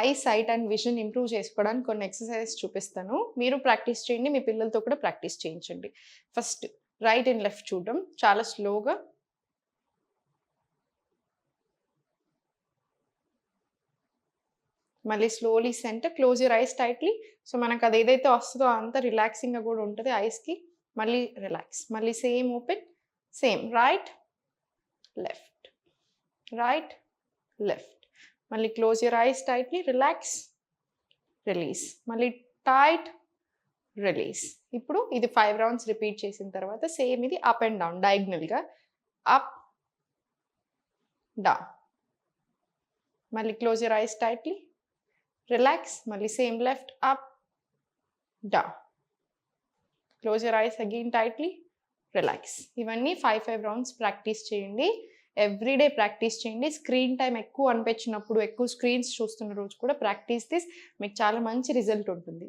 Eye sight and vision improve చేసుకోవడానికి కొన్ని exercises చూపిస్తాను. మీరు ప్రాక్టీస్ చేయండి. మీ పిల్లలతో కూడా ప్రాక్టీస్ చేయించండి. ఫస్ట్ రైట్ అండ్ లెఫ్ట్ చూడడం చాలా స్లోగా. మళ్ళీ slowly centre. Close your eyes tightly. So మనకు అది ఏదైతే వస్తుందో అంతా రిలాక్సింగ్గా కూడా ఉంటుంది ఐస్కి. మళ్ళీ రిలాక్స్. మళ్ళీ same open. Same right left right left. మళ్ళీ close your eyes tightly. Relax release. మళ్ళీ టైట్ రిలీజ్. ఇప్పుడు ఇది 5 రౌండ్స్ రిపీట్ చేసిన తర్వాత సేమ్ ఇది అప్ అండ్ డౌన్ డయాగ్నల్గా. Up down. మళ్ళీ close your eyes tightly. Relax. మళ్ళీ same left up down. Close your eyes again tightly. Relax. ఇవన్నీ 5 రౌండ్స్ ప్రాక్టీస్ చేయండి. ఎవ్రీడే ప్రాక్టీస్ చేయండి. స్క్రీన్ టైం ఎక్కువ అనిపించినప్పుడు, ఎక్కువ స్క్రీన్స్ చూస్తున్న రోజు కూడా ప్రాక్టీస్ దిస్. మీకు చాలా మంచి రిజల్ట్ ఉంటుంది.